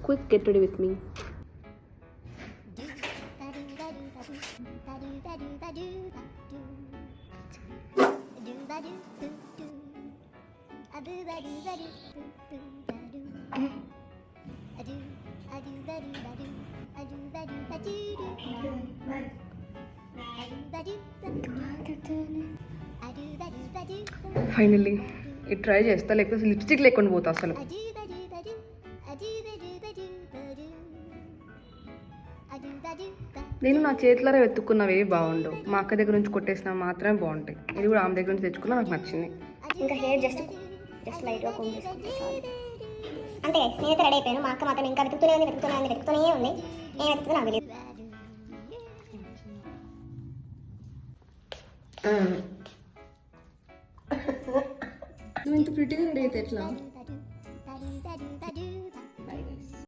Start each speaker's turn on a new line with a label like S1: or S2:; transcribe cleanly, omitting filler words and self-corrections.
S1: Quick, get ready with me. Finally ఇది try చేస్తా, లేకపోతే లిప్స్టిక్ లేకుండా పోతా అసలు. నేను నా చేతులారా వెతుక్కున్నవి బాగుండవు, మా అక్క దగ్గర నుంచి కొట్టేసిన మాత్రమే బాగుంటాయి. ఇది కూడా ఆమె దగ్గర నుంచి తెచ్చుకున్నా, నాకు నచ్చింది.
S2: ఇంకా హెయిర్ జస్ట్ లైట్గా కోమ్ చేసుకుంటే చాలు. అంతే నేనైతే రెడీ అయిపోయాను. మా అక్క మాత్రం ఇంకా వెతుకుతూనే ఉంది. ఏం వెతుకుతున్నా నాకు తెలియదు.
S1: నువ్వు ఇంత ప్రిటీగా రెడీ అయితే ఎట్లా?